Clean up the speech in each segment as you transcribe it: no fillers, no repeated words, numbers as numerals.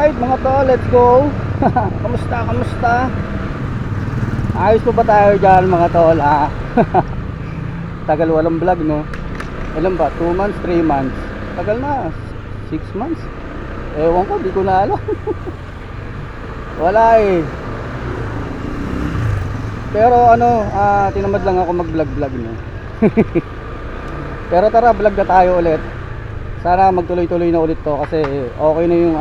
Alright mga tol, let's go. Kamusta? Ayos pa ba tayo dyan mga tol? Tagal walang vlog no. Ilan ba? 2 months, 3 months. Tagal na, 6 months. Ewan ko, di ko na alam. Wala eh. Pero tinamad lang ako mag-vlog no. Pero tara, vlog na tayo ulit. Sana magtuloy-tuloy na ulit to kasi okay na yung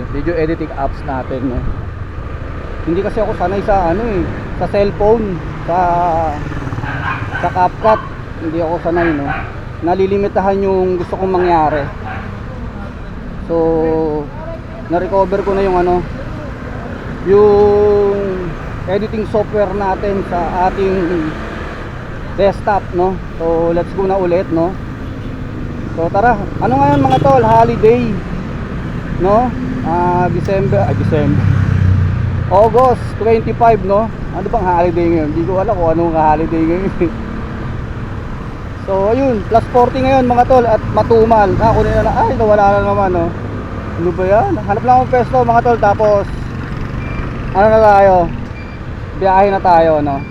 video editing apps natin no. Hindi kasi ako sanay sa sa cellphone, sa CapCut. Hindi ako sanay no. Nalilimitahan yung gusto kong mangyari. So na-recover ko na yung yung editing software natin sa ating desktop no. So let's go na ulit no. So tara, ano ngayon mga tol, holiday no. August 25 no. Ano bang holiday ngayon? Hindi ko alam kung anong holiday ngayon. So ayun, plus 40 ngayon mga tol at matumal. Kunin na lang, ay nawala na naman no. Ano ba yan? Hanap lang akong pesto mga tol, tapos ano na tayo, biyahe na tayo no.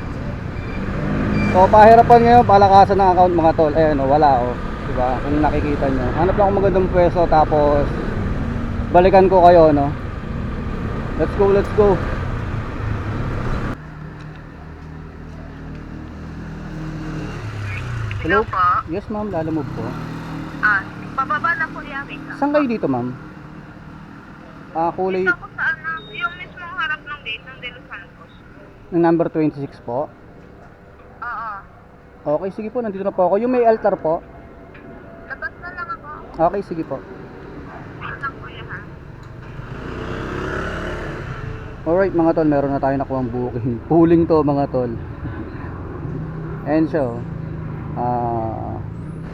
So pahirapan ngayon, palakasan ng account mga tol. Ayan wala diba? Kung nakikita nyo, hanap lang akong magandang pwesto, tapos balikan ko kayo no. Let's go. Hello po. Yes ma'am, lalamove po. Pababa na po yan. Saan kayo dito ma'am? Kulay Dito po sa yung mismong harap ng gate ng De Los Santos. ng number 26 po. Oo. Okay, sige po, nandito na po ako. Yung may altar po. Labas na lang ako. Okay, sige po. Wait lang po yan ha. Alright mga tol, meron na tayo nakuhang booking. Pooling to mga tol. And so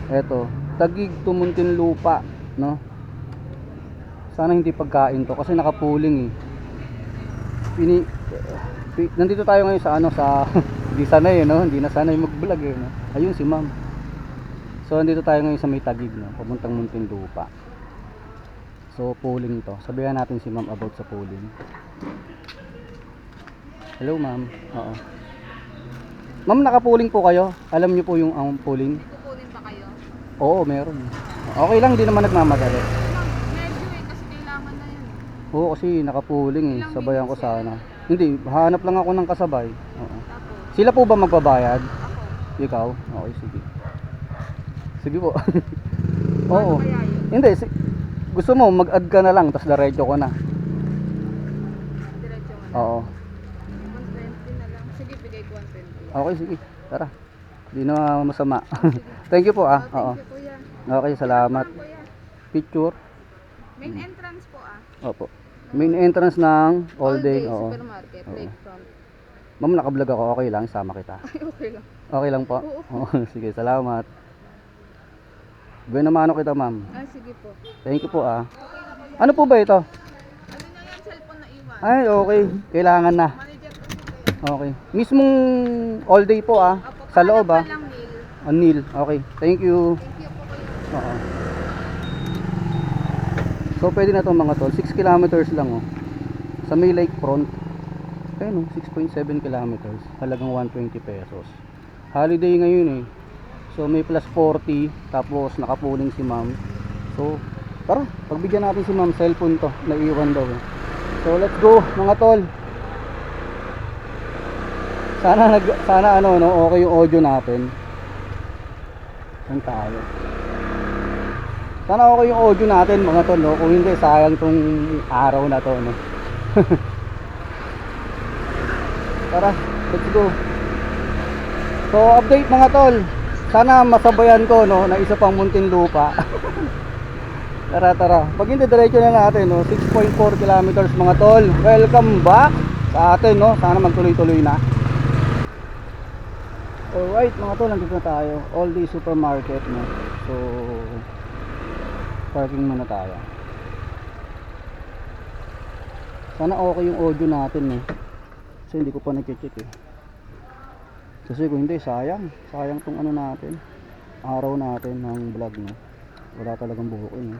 eto, Taguig to Muntinlupa no. Sana hindi pagkain to kasi nakapooling nandito tayo ngayon sa hindi sanay no, hindi na sanay mag-vlog no. Ayun si ma'am. So nandito tayo ngayon sa may Taguig no, papuntang Muntinlupa. So pooling to. Sabihan natin si ma'am about sa pooling. Hello ma'am. Oo. Ma'am, nakapooling po kayo? Alam niyo po yung pooling? Kukunin pa kayo? Oo, meron. Okay lang, hindi naman nagmamadali. Medyo kasi kailangan na yun. Oo, kasi nakapooling Ilang sabayan ko minutes sana. Hindi, hanap lang ako ng kasabay. Oo. Tapos? Sila po ba magbabayad? Ako. Ikaw? Okay, sige. Sige po. Paano Oo. kaya yun? Hindi, gusto mo mag-add ka na lang, tapos diretso ko na. Diretso mo na. Oo. 120 na lang. Sige, bigay ko 120. Okay, sige. Tara. Hindi na masama. Thank you po Oo. Thank you kuya. Okay, salamat. Kuya. Picture. Main entrance po Opo. Main entrance ng all day. Oo. Supermarket, Oo. lakefront. Ma'am, naka-vlog ako. Okay lang, sama kita. Ay, okay lang. Okay lang po? Oo. Sige, salamat. Buena mano kita, ma'am. Sige po. Thank you po Ano po ba ito? Ano na yan, cellphone na iwan? Ay, okay. Kailangan na. Manager ko siya. Okay. Mismong all day po Opo, Sa loob pahanap pa lang, Neil. Neil. Okay. Thank you. Thank you po kuya. Oo. So, pwede na to mga tol. 6 kilometers lang Sa may lakefront. Ayun 6.7 kilometers. Halagang 120 pesos. Holiday ngayon So may plus 40. Tapos nakapooling si ma'am. So tara, pagbigyan natin si ma'am. Cellphone to, naiwan daw So let's go mga tol. Sana okay yung audio natin. Saan tayo? Sana okay yung audio natin mga tol no? Kung hindi, sayang tong araw na to no? Tara, let's go. So update mga tol. Sana masabayan ko no, na isa pang Muntinlupa. Tara. Pag hindi, diretso na natin no, 6.4 kilometers mga tol. Welcome back sa atin no. Sana magtuloy-tuloy na. Alright mga tol, nandito na tayo. All day supermarket no. So parking muna tayo. Sana okay yung audio natin Kasi hindi ko pa nag-check Kasi kung hindi, sayang tong natin, araw natin ng vlog wala talagang buhukin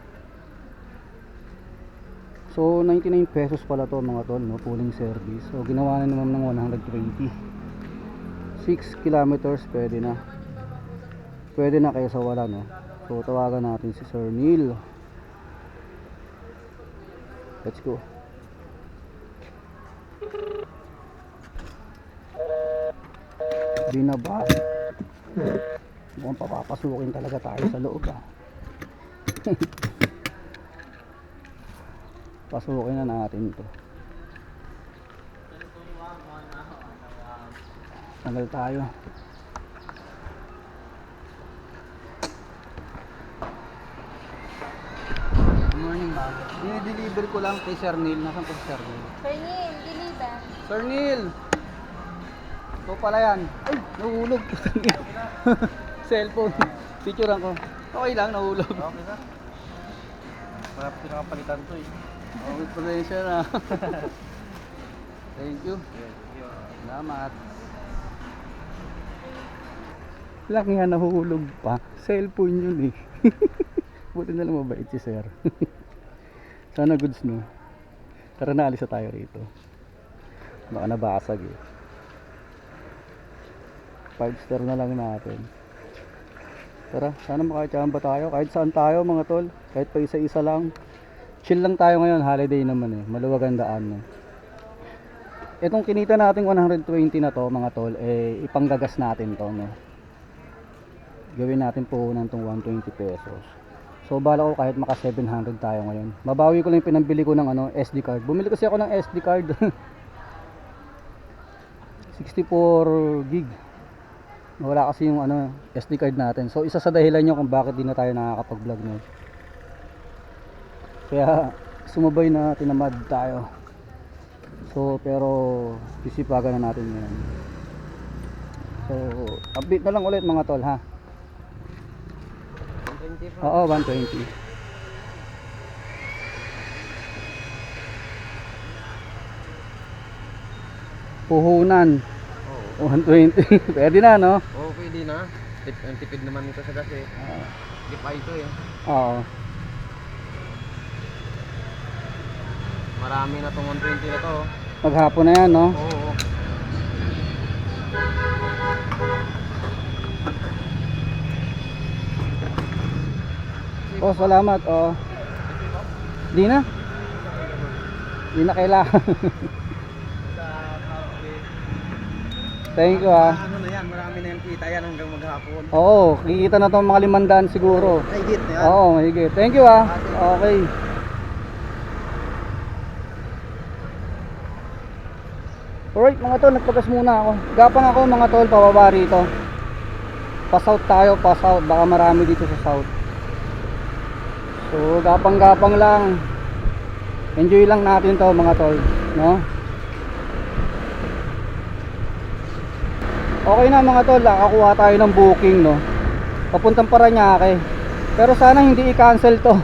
So 99 pesos pala to mga tol, no, pulling service. So ginawa na naman ng 120. 6 kilometers pwede na. Pwede na kaysa wala, no. So tawagan natin si Sir Neil. Let's go. Binaba. Mukhang papapasukin talaga tayo sa loob, ah. Pasukin na natin to. Tagal tayo. Good morning, ma'am. Dine-deliver ko lang kay Sir Neil. Nasaan po si Sir Neil? Sir Neil, deliver. Sir Neil! Ito pala yan. Ay, nahulog. Cellphone. Picturean ko. Okay lang, nahulog. Okay na. Marap pinakapalitan to eh. Okay, pasensya na. Thank you. Salamat. Laki nga nahulog pa. Cellphone yun eh. Buti na lang mabait si Sir. Sana goods, no? Tara na, alis na tayo rito. Baka nabasag eh. 5-star na lang natin. Tara, sana makachamba tayo. Kahit saan tayo mga tol. Kahit pa isa-isa lang. Chill lang tayo ngayon. Holiday naman eh. Maluwag ang daan, no? Itong kinita nating 120 na to mga tol, eh ipanggagas natin to, no? Gawin natin po ng tong 120 pesos. So bala ko kahit maka 700 tayo ngayon. Mabawi ko lang yung pinambili ko ng SD card. Bumili kasi ako ng SD card. 64 gig. Wala kasi yung SD card natin. So isa sa dahilan nyo kung bakit di na tayo nakakapag-vlog, no? Kaya sumabay na tinamad tayo. So pero sisipagan na natin yan. So update na lang ulit mga tol, ha. 120 Oo, 120. Puhunan. Oo. 120. Pwede na, no? Oo, pwede na. Ang tipid naman nito sa gas eh. Di pa ito eh. Oo. Marami na tong 120 na to. Maghapon na yan, no? Oo. Oh, salamat. Oh. Di na? Di na kailangan. Thank you, ah. Ano na yan, marami na yan kita yan hanggang maghapon. Oo, kikita na itong mga 500 siguro. Ay, hit na yan. Oo, mahigit. Thank you, ah. Okay. Alright mga tol, nagpagas muna ako. Gapang ako mga tol, pababa rito. Pa-south tayo, pa-south. Baka marami dito sa south. So, gapang-gapang lang. Enjoy lang natin to mga tol, no? Okay na mga tol, nakakuha tayo ng booking, no? Papuntang Paranaque. Pero sana hindi i-cancel to.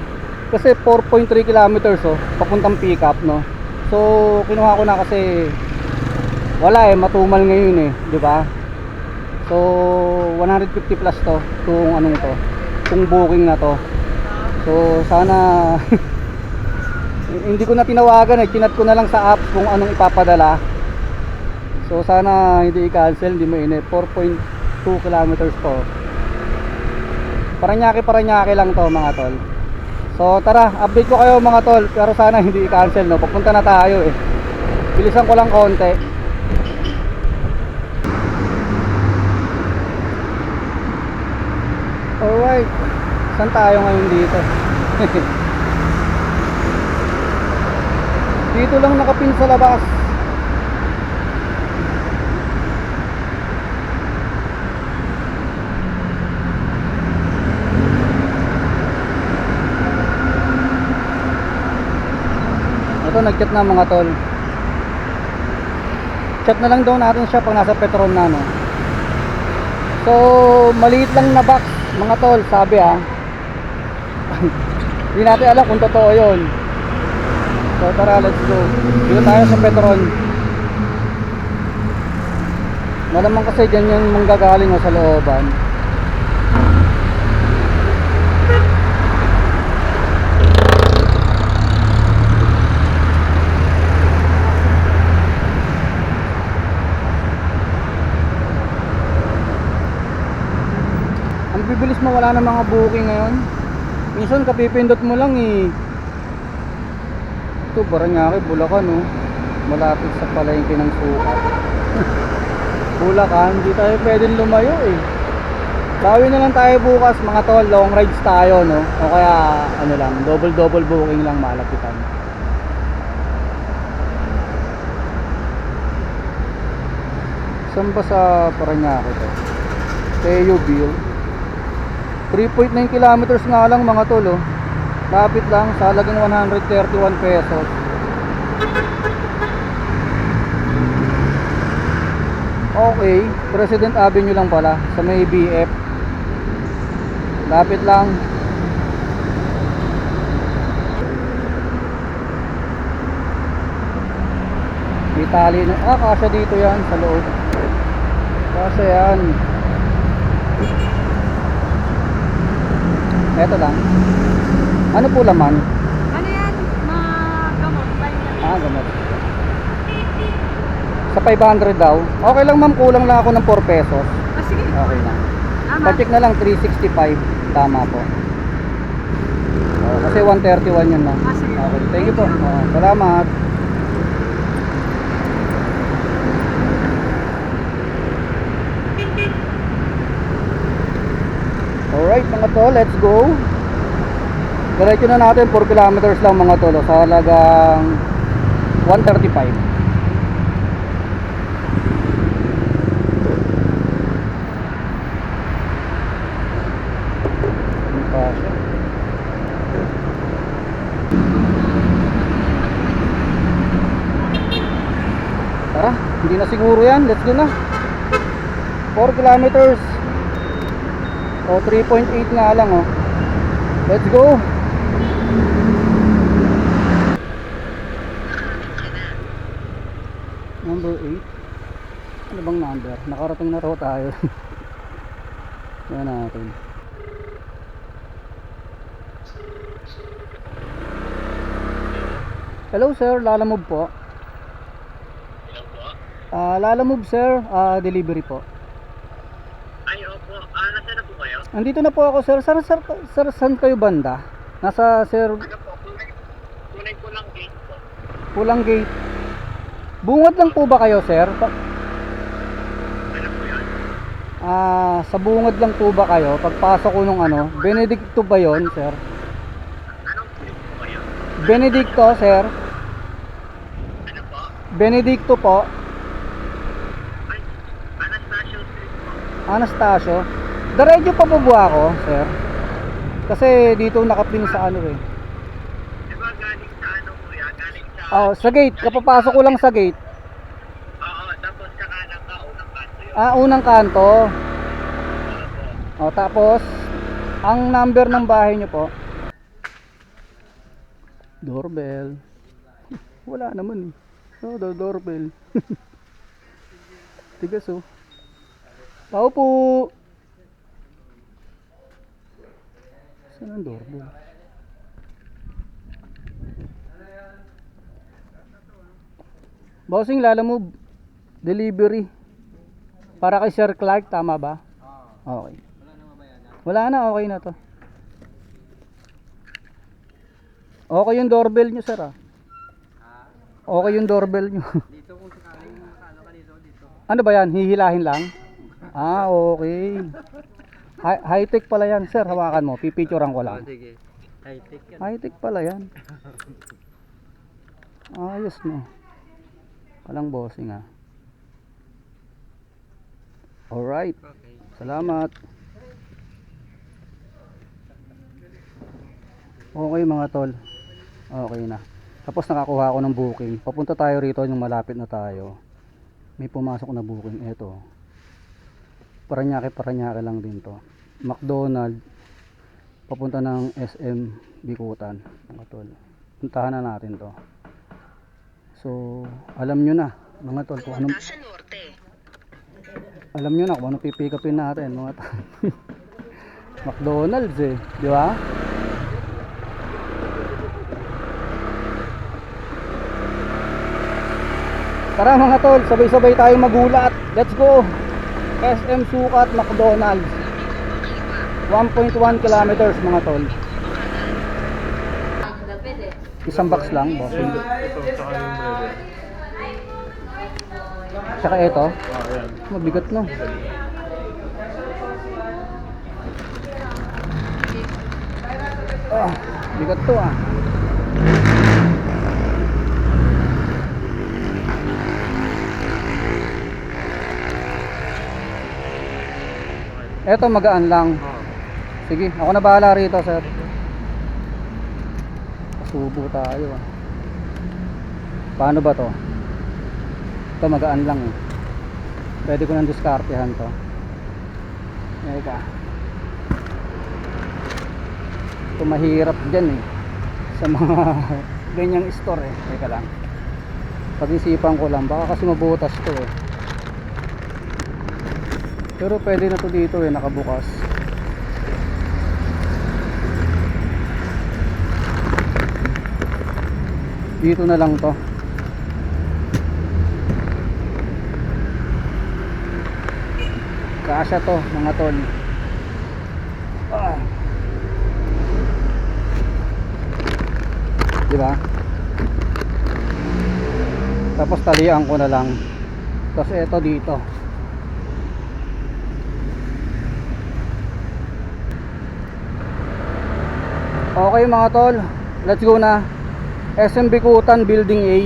Kasi 4.3 kilometers, oh, papuntang pick up, no? So, kinuha ko na kasi wala eh, matumal ngayon eh, di ba? So 150 plus to, itong to, itong booking na to. So sana hindi ko na tinawagan eh, kinat ko na lang sa app kung anong ipapadala. So sana hindi i-cancel, hindi mainit. 4.2 kilometers to. Paranaque lang to mga tol. So tara, update ko kayo mga tol, pero sana hindi i-cancel, no? Papunta na tayo eh. Bilisan ko lang konti. Alright, saan tayo ngayon dito? Dito lang nakapin sa labas. Ito, nag-chat na mga tol. Chat na lang daw natin siya pag nasa Petron na, no? So, maliit lang na box mga tol, sabi ha. Hindi natin alam kung totoo yun. So tara, let's go. Dito tayo sa Petron. Malamang kasi dyan yung manggagaling sa looban. Napibilis mawala ng mga booking ngayon. Minsan kapipindot mo lang eh. Ito, Paranaque, Bulacan, no? Malapit sa palengke ng sukat. Bulacan, hindi tayo pwedeng lumayo eh. Bawi na lang tayo bukas mga tol, long rides tayo, no? O kaya ano lang, double booking lang malapitan. Saan ba sa Paranaque to? Teobille. 3.9 kilometers nga lang mga tol, oh. Lapit lang, sa halagang 131 pesos. Okay, President Avenue lang pala, sa may BF. Lapit lang. Itali na, kasya dito yan sa loob. Kasya yan. Eto lang. Ano po laman? Ano yan? Gamot. Gamot. Sa 500 daw. Okay lang ma'am, kulang lang ako ng 4 pesos. Sige. Okay lang. Tama. Pa-check na lang 365. Tama po. Kasi 131 yun lang. Sige. Okay, thank you po. Salamat. Alright mga tol, let's go. Diretso na natin, 4 kilometers lang mga tol, sa halagang 135. Tara, hindi na siguro yan, let's go na. 4 kilometers. O 3.8 nga lang, oh. Let's go. Number 8. Ano bang number? Nakarating na raw tayo. Yan natin. Hello sir, Lalamove po. Hello po. Lalamove sir, delivery po. Ay, opo. Nasaan na po kayo? Andito na po ako sir. Saan kayo banda? Nasa sir Ano po? Tunay ko lang gate po. Pulang Gate. Bungad lang po ba kayo sir? Ano po yun? Sa bungad lang po ba kayo? Pagpasok ko nung ano, Benedicto ba yon sir? Anong gate po kayo? Benedicto sir? Ano po? Benedicto po. Ay, Anastasio Street po. Anastasio. Diretso pa po ba ako sir? Kasi dito nakapin sa ano eh. Di ba galing sa ano po yan? Galing sa... Sa gate. Kapapasok ko lang sa gate. Oo, tapos sa kanan ka, unang kanto yun. Unang kanto. Opo. Tapos ang number ng bahay nyo po. Doorbell. Wala naman eh. Doorbell. Tigas oh. Tao po. Saan ang doorbell? Bossing, Lalamove delivery para kay Sir Clark, tama ba? Okay. Wala na, okay na to. Okay yung doorbell nyo sir ah. Okay yung doorbell nyo. Dito kung sakaling ano ka dito. Ano ba yan? Hihilahin lang? Okay. High-tech pala yan sir, hawakan mo. Pipicturean ko lang. Sige. High-tech yan. High-tech pala yan. Ayos no. Walang bossing ah. Alright. Okay. Salamat. Okay mga tol. Okay na. Tapos nakakuha ako ng booking. Papunta tayo rito yung malapit na tayo. May pumasok na booking. Eto. Paranaque lang din to. McDonald. Papunta ng SM Bikutan. Mga tol. Puntahan na natin to. So, alam nyo na mga tol kung anong alam nyo na kung anong pipick upin natin mga tol. McDonald's eh, di ba? Tara mga tol, sabay-sabay tayong magulat. Let's go. SM Sukat, McDonald's. 1.1 kilometers mga tol. Isang box lang, bossing. Ito, tsaka yung brother. Tsaka ito, Yan. mabigat no. Ah, bigat to ah. Eto magaan lang. Sige, ako na bahala rito, sir. Subo tayo ah. Paano ba to? Ito magaan lang eh. Pwede ko nang diskartehan to. Eka. Ito mahirap dyan eh. Sa mga ganyang store eh. Teka lang. Pag-isipan ko lang. Baka kasi mabutas to eh. Pero pwede na to dito eh. Nakabukas. Dito na lang to. Kasya to mga tol. Ah. Diba? Tapos talian ko na lang. Tapos ito dito. Okay mga tol, let's go na. SM Bikutan Building A.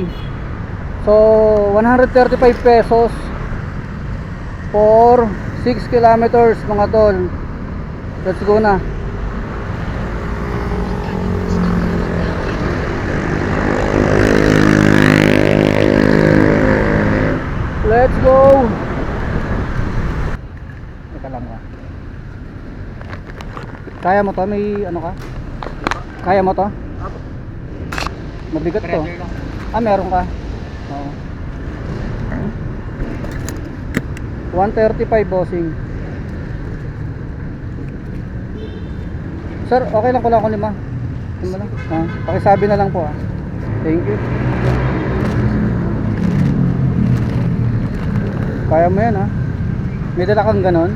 So 135 pesos for 6 kilometers mga tol. Let's go na. Let's go. Teka lang ba. Kaya mo to? May ano ka? Kaya mo to? Mabigat to. Ah, meron ka? Oo. 135 bossing. Sir, okay lang ko lang kung 5. Lima lang. Ah, pakisabi na lang po ah. Thank you. Kaya mo yan ah. May dala kang ganon.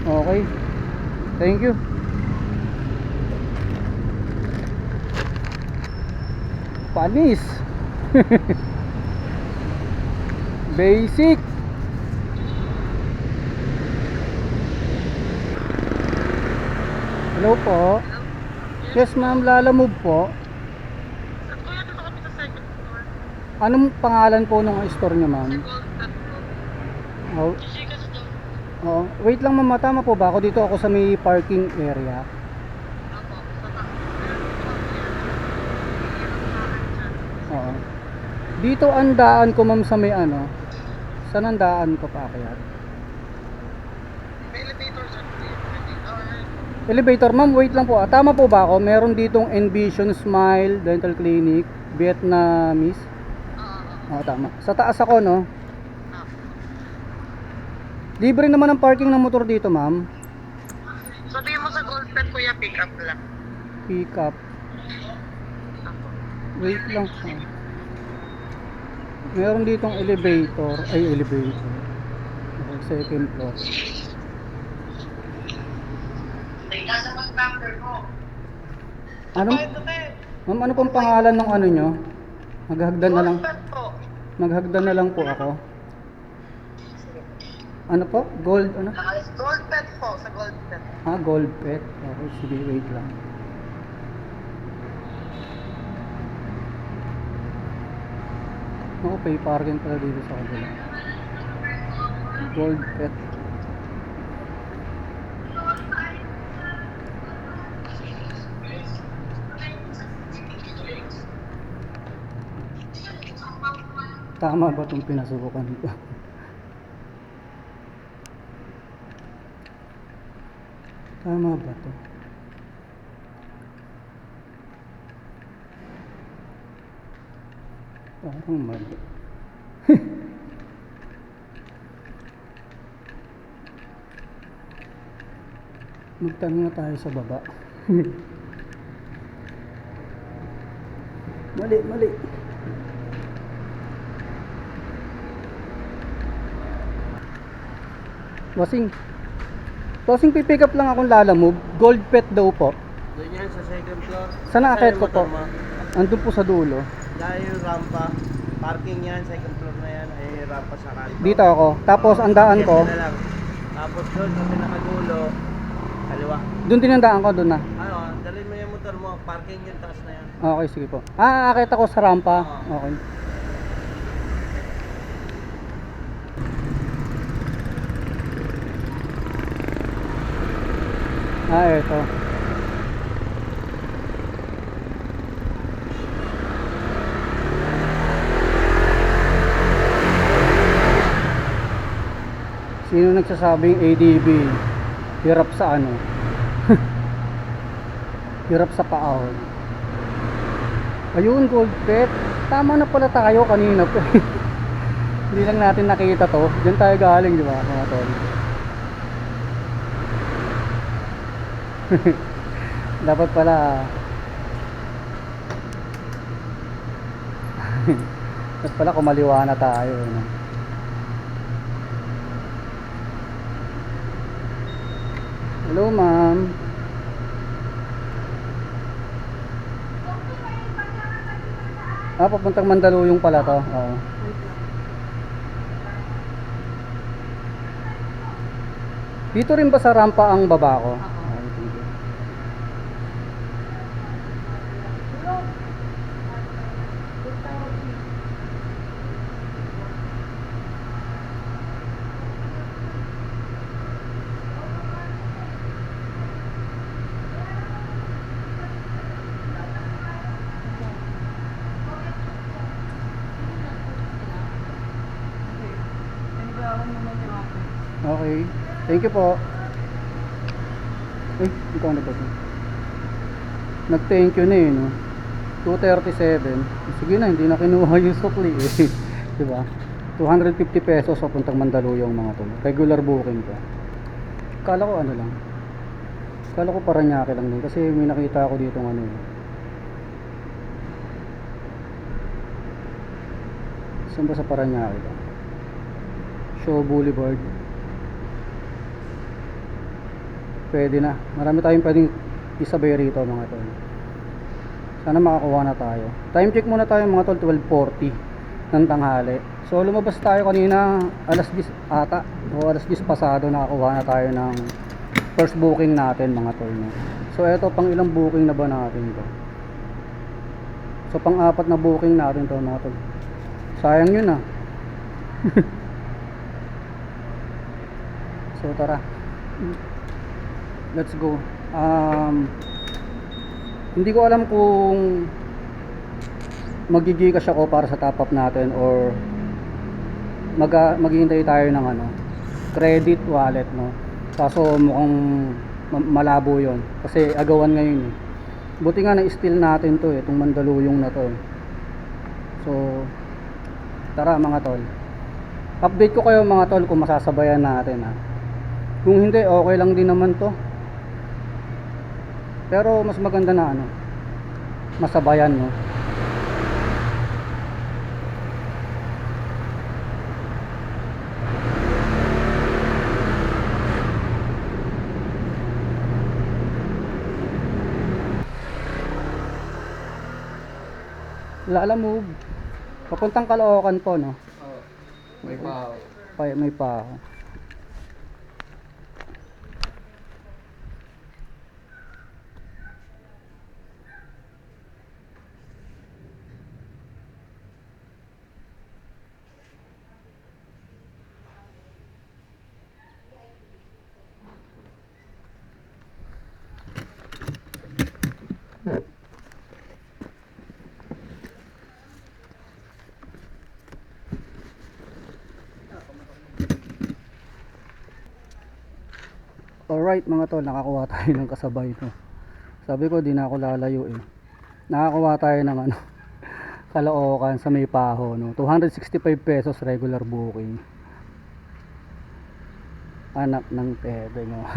Okay. Thank you. Panis. Basic. Hello po. Yes ma'am, Lala Move po. Kuya, dito kami sa second floor. Anong pangalan po ng store niyo ma'am? Oh, Chikas daw. oh, wait lang ma'am, tama po ba ako dito? Ako sa may parking area. Ako, sa taas. Oo. Dito ang daan ko ma'am sa may ano. Saan ang daan ko pa kaya? May elevator sa Elevator ma'am, wait lang po. Tama po ba ako? Meron ditong Envision Smile Dental Clinic, Vietnamese. Oo, tama. Sa taas ako, no? Libre naman ang parking ng motor dito, ma'am. Sabihin mo sa gold pen, kuya, pick up lang. Pick up. Wait lang po. Meron ditong elevator. Ay, elevator. Okay, second floor. nasa mag-number ko. Ano? Ma'am, ano pong pangalan ng ano nyo? Maghagdan na lang. Maghagdan na lang po ako. Ano po? Gold, ano? Gold pen po, sa gold pen. Ah, gold pet. Okay, sige, wait lang. Okay, parking pala dito sa kabila. Gold pet. Tama ba itong pinasubukan ko? Tama ba ito? Parang mali. Magtanong na tayo sa baba. Mali, mali. Bossing, pipick up lang akong Lalamove. Gold pet daw po. Doon yan sa second floor. Saan nakakit ko po? Motor mo. Andun po sa dulo. Dahil yung rampa. Parking yan, second floor na yan. Ay rampa sa kanto. Dito ako. Tapos ang daan ko, Yes na lang. Tapos doon sa pinakadulo. Kaliwa. doon din ang daan ko, doon na. Ano, dalhin mo yung motor mo. Parking yung taas na yan. Okay, sige po. Akit ako sa rampa. Okay. Eto. Sino nagsasabing ADB hirap sa ano? Hirap sa paahon. Ayun, gold pet. Tama na pala tayo kanina pa. Hindi lang natin nakita to. Diyan tayo galing, di ba, mga tol? Dapat pala dapat pala kumaliwa na tayo, no? Hello, ma'am. Papuntang Mandaluyong pala to. Oo. Dito rin ba sa rampa ang baba ko? Okay, thank you. Okay. Thank you po. Ikaw na ba ito? Nag-thank you na eh, no? 237. Sige na, hindi na kinuha yung sukli eh. Diba? 250 pesos papuntang Mandaluyong mga tol. Regular booking ko. Kala ko ano lang. Kala ko Paranaque lang din. Kasi may nakita ako dito ng ano eh. Saan ba sa Paranaque ba? Shaw Boulevard. Pwede na. Marami tayong pwedeng isabay rito mga tol. Sana makakuha na tayo. Time check muna tayo mga tol, 12:40 ng tanghali. So lumabas tayo kanina alas 10 ata o alas 10 pasado, nakakuha na tayo ng first booking natin mga tol, no? So eto, pang ilang booking na ba natin to? So pang apat na booking natin to mga tol. Sayang yun ah. So tara, let's go. Hindi ko alam kung mag-Gcash ako para sa top up natin or maghihintay tayo ng ano, credit wallet, no? Kaso mukhang malabo yon kasi agawan ngayon eh. Buti nga na-steal natin to eh, itong Mandaluyong na to eh. So tara mga tol, update ko kayo mga tol kung masasabayan natin ha. Kung hindi, okay lang din naman to. Pero mas maganda na ano, masabayan, no? Lalamove. Papuntang Caloocan po, no? Oo. May pa. May pa. Alright mga tol, nakakuha tayo ng kasabay ko. Sabi ko di na ako lalayo eh. Nakakuha tayo ng ano, Caloocan sa may Paho, no? 265 pesos regular booking. Anak ng tebe, no?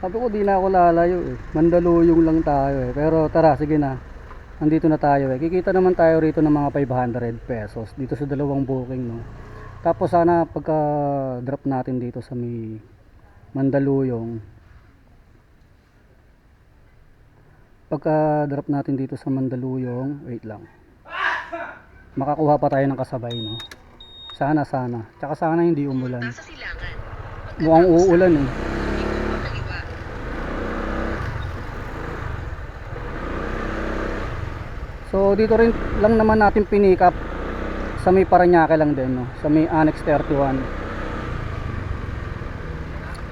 Sabi ko di na ako lalayo eh. Mandaluyong lang tayo eh. Pero tara, sige na. Nandito na tayo eh. Kikita naman tayo rito ng mga 500 pesos dito sa dalawang booking, no? Tapos sana pagka drop natin dito sa may Mandaluyong, wait lang, makakuha pa tayo ng kasabay, no? Sana. Tsaka sana hindi umulan. Nasa silangan. Mukhang uulan eh. Ikot kaliwa. So dito rin lang naman natin pinick up sa may Parañaque lang din, no? Sa may Annex 31.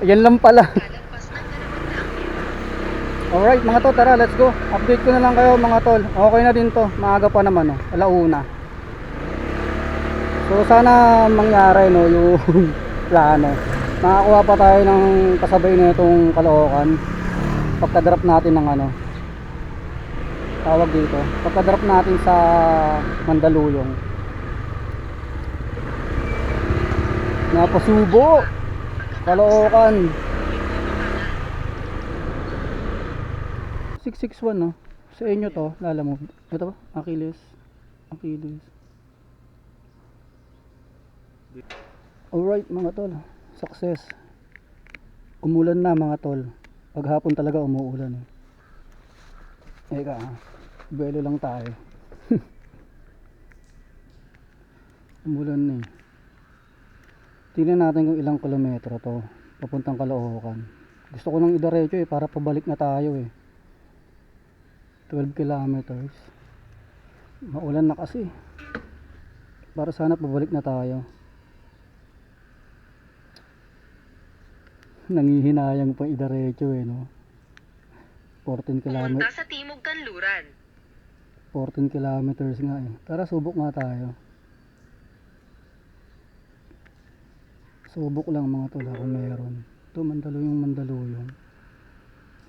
Ayan lang pala. Lalagpas ng 200 metro. Alright mga tol, tara let's go. Update ko na lang kayo mga tol. Okay na din to, maaga pa naman, no? Alauna. So sana mangyari, no, yung plano. Makakuha pa tayo ng kasabay na itong Caloocan pagka-drop natin ng ano, tawag dito, pagka-drop natin sa Mandaluyong. Napasubo Caloocan 661, no? Sa inyo to, lalamove. Ito ba? Achilles. Alright mga tol, success. Umulan na mga tol. Paghapon talaga umuulan eh. Eka, belo lang tayo. Umulan na eh. Tingnan natin kung ilang kilometro to papuntang Caloocan. Gusto ko nang idiretso eh, para pabalik na tayo eh. 12 kilometers. Maulan na kasi. Para sana pabalik na tayo. Nangihinayang pa idiretso eh, no? 14 kilometers. Pumunta sa Timog Kanluran. 14 kilometers nga eh. Tara, subok nga tayo. Subok lang mga tol kung meron. Ito, Mandaluyong.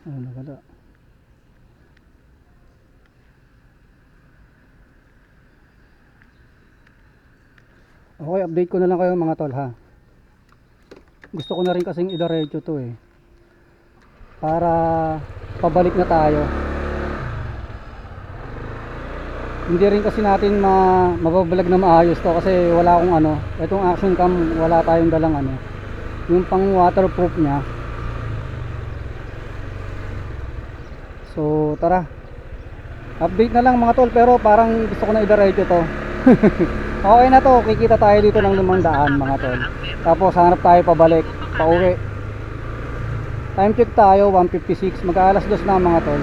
Oh, nawala. Okay, update ko na lang kayo mga tol ha. Gusto ko na rin kasing idiretso to eh. Para pabalik na tayo. Hindi rin kasi natin mababalag na maayos to kasi wala akong ano, itong action cam wala tayong dalang ano, yung pang waterproof nya. So tara, update na lang mga tol, pero parang gusto ko na idiretso to. Okay na to, kikita tayo dito ng 500 mga tol. Tapos hanap tayo pabalik, pauwi. Time check tayo 1:56, mag-aalas 2 na mga tol.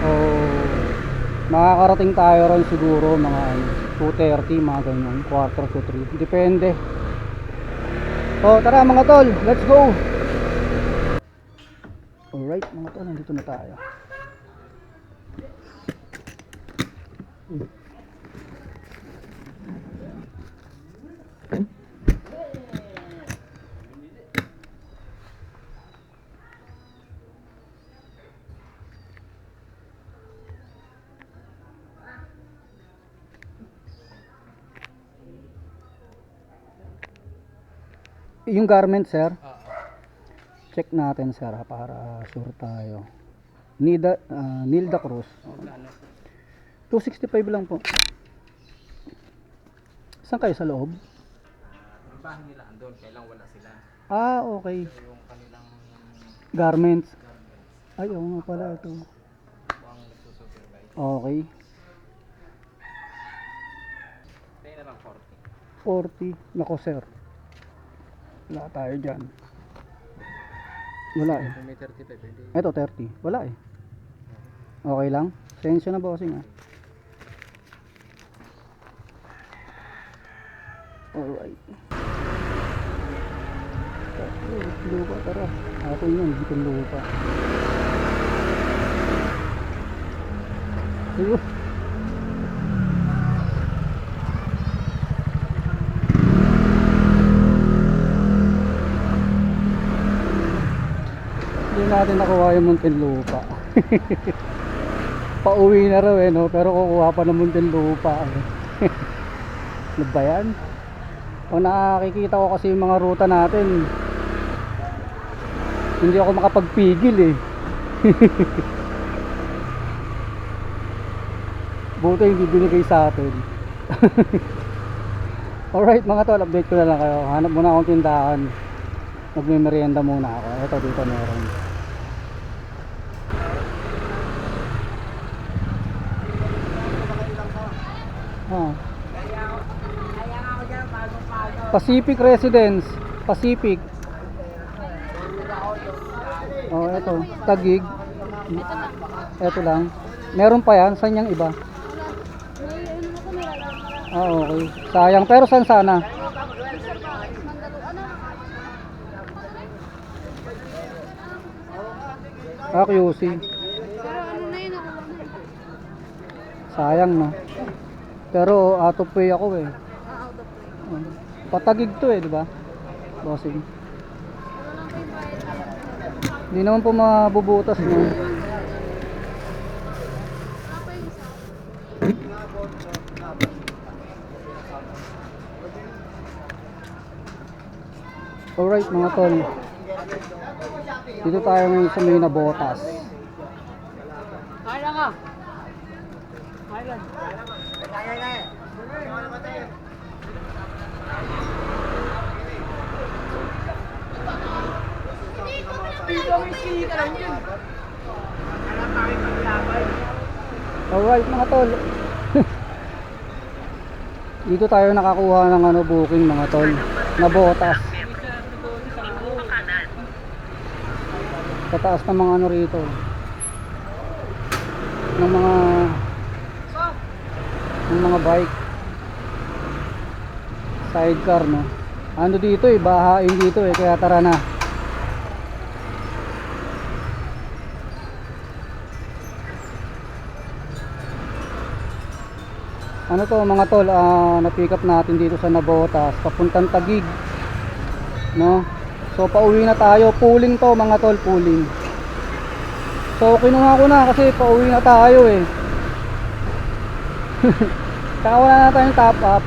So makakarating tayo ron siguro mga 2:30, mga ganyan, 2:45, depende. So tara mga tol, let's go. Alright mga tol, nandito na tayo. Yung garment sir, check natin sir ha, para sure tayo. Nilda Cruz, 265 lang po. Saan kayo, sa loob? Yung bahay nila andun, kailang wala sila. Ah, okay. So, yung kanilang Garments. Ay, oo nga pala ito. ang nagsusupervise. Okay. Tayo na lang 40. 40. Nako sir, wala tayo dyan. Wala eh. Kung may 35, hindi. Ito 30. Wala eh. Okay lang? Sensya na bossing ah. Alright. Lupa, tara. Ako yun, dito lupa. Ayun. Hindi natin nakuha yung Muntinlupa. Pauwi na raw eh, no? Pero kukuha pa ng Muntinlupa eh. Ano ba yan? Pag nakikita ko kasi yung mga ruta natin, hindi ako makapagpigil eh. Buti hindi binigay sa atin. Alright mga tol, update ko na lang kayo. Hanap muna akong tindahan. Magme-merienda muna ako. Ito dito meron. Ah. Pacific Residence. Pacific. Oh, ito. Tagig. Ito lang. Meron pa yan. Saan yung iba? Ah, okay. Sayang. Pero saan sana? Ah, QC. Sayang, no? Pero out of pay ako eh. Patagig to eh, di ba? Bossing. Hindi naman po mabubutas, no? Alright mga tol, dito tayo ngayon sa may Nabotas. Alright mga tol. Dito tayo nakakuha ng ano, booking mga tol, Nabotas. Pataas ng mga ano rito, ng mga bike, sidecar, no? Ano dito eh, bahain dito eh, kaya tara na. Ano to mga tol, na-pick up natin dito sa Nabotas, papuntang Tagig, no? So pauwi na tayo, pooling to mga tol, pooling. So kinuha ko na kasi pauwi na tayo eh. Saka wala na tayong top up.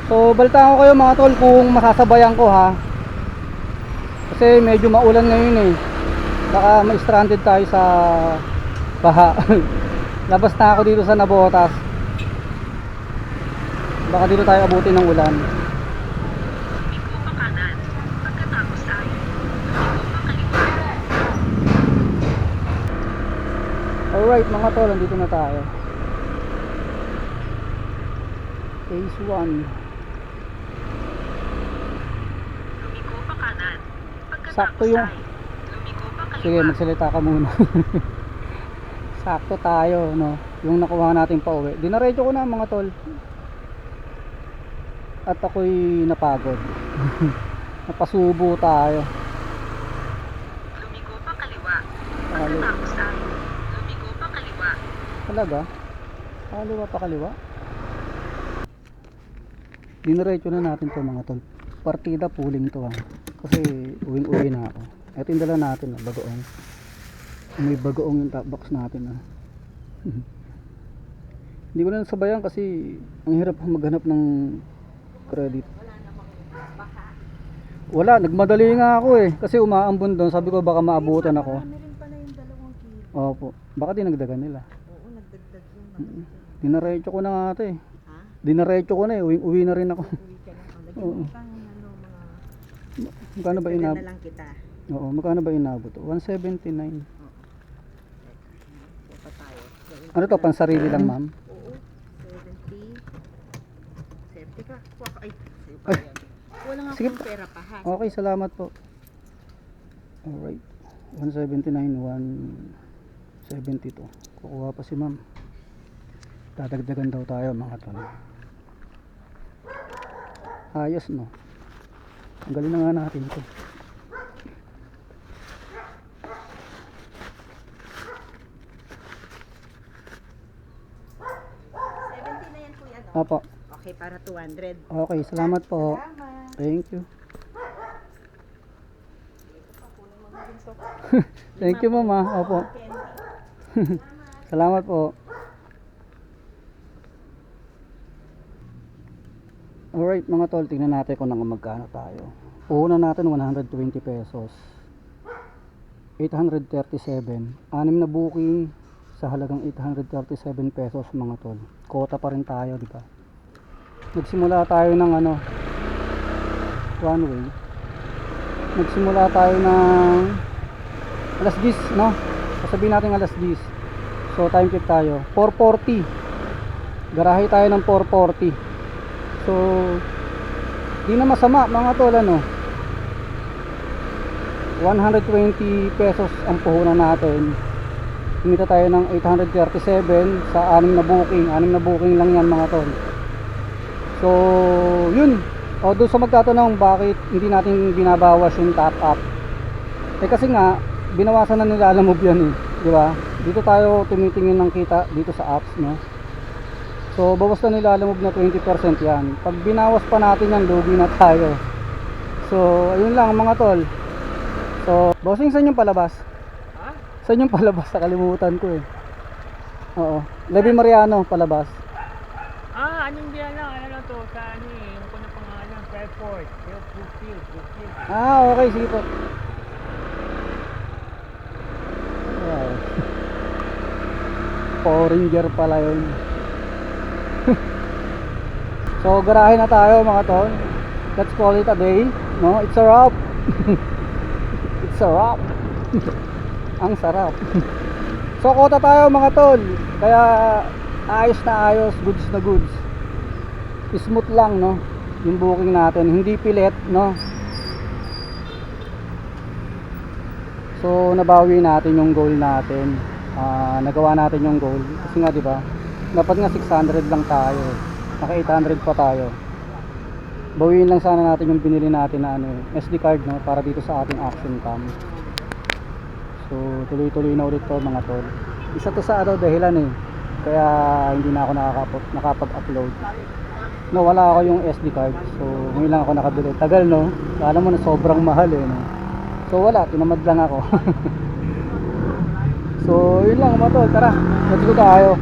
So balitaan ko kayo mga tol kung masasabayan ko ha. Kasi medyo maulan ngayon eh. Baka ma-stranded tayo sa baha. Labas na ako dito sa Nabotas. Baka dito tayo abutin ng ulan. Lumiko pa kanan. Pagkatapos tayo, lumiko pa kaliwa. Alright mga tol, nandito na tayo. Phase 1. Lumiko pa kanan. Pagkatapos Sakto yung... tayo, lumiko pa kaliwa. Sige, magsalita ka muna. Sakto tayo, no? Yung nakuha natin pa uwi. Dinaretso ko na mga tol. At ako'y napagod. Napasubo tayo. Lumiko pa kaliwa. Pagkatapos tayo, lumiko pa kaliwa. Talaga? Kaliwa pa kaliwa? Dinaretso na natin to mga tol. Partida pooling to ha. Kasi uwing-uwi na ako. Ito yung dala natin, bagoong. May bagoong yung top box natin ha. Hindi ko na nasabayan kasi ang hirap maghanap ng credit. Wala, nagmadali nga ako eh. Kasi umaambon doon. Sabi ko baka maabutan ako. Meron pala yung 2 kilo. Opo. Baka dinagdagan nila. Oo, nagdagdag yung Dinaretso ko na nga ito eh. Ha? Dinaretso ko na eh. Uwi na rin ako. Uwi ka na. Lagyan Oo. mo pang ano, mga... Magkano ba Tagal inabot? na lang kita. Oo, magkano ba inabot? 179. So pa tayo. Ano to, pansarili lang ma'am? Oo. 70. 70 ka. Ay, sa'yo pa yan. Wala nga Sige. akong pera pa ha. Okay, salamat po. Alright. 179, 172. Kukuha pa si ma'am. Dadagdagan daw tayo mga tol. Ayos no. Ang galing na nga natin to. Na yan kuya, no? Apo. Okay, para 200. Okay, salamat po. Salamat. Thank you. Thank you mama. Opo. Salamat po. Alright mga tol, tingnan natin kung magkano tayo. Una natin 120 pesos. 837. 6 na booking, sa halagang 837 pesos mga tol. Kota pa rin tayo, di ba? Nagsimula tayo ng ano, one way. Nagsimula tayo ng alas 10, no? Sasabihin natin alas 10. So time check tayo, 4:40. Garahe tayo ng 4:40. So di na masama mga tol, ano, 120 pesos ang puhunan natin. Kumita tayo ng 837 sa 6 na booking. 6 na booking lang yan mga tol. So yun. O doon sa magtatanong bakit hindi natin binabawas yung top up, eh kasi nga binawasan na nila Lalamove yan eh, di ba? Dito tayo tumitingin ng kita dito sa apps, no? So bawas na nila Lalamove na 20% yan. Pag binawas pa natin yan, lugi na tayo. So ayun lang mga tol. So bossing, saan yung palabas? Ha? Saan yung palabas? Nakalimutan ko eh. Oo, Levi Mariano palabas. Anong diyan lang, ano to, sa ano eh, yung ko na pangalan, Fairport, Brookfield. Okay, sige po. Wow. Power Ranger pala yun. So garahe na tayo mga tol. Let's call it a day, no? It's a wrap. It's a wrap. Ang sarap. So kota tayo mga tol. Kaya ayos na ayos, goods na goods. Smooth lang, no? Yung booking natin, hindi pilit, no? So nabawi natin yung goal natin. Nagawa natin yung goal kasi nga, di ba? Dapat nga 600 lang tayo. Naka 800 pa tayo. Bawiin lang sana natin yung binili natin na ano, SD card, no, para dito sa ating action cam. So tuloy-tuloy na ulit to mga tol. Isa to sa ano, dahilan eh. Kaya hindi na ako nakapag-upload. No, wala ako yung SD card. So ngayon lang ako nakabili. Tagal, no? Alam mo na sobrang mahal eh, no? So wala, tinamad lang ako. So yun lang mga tol, tara, let's go tayo.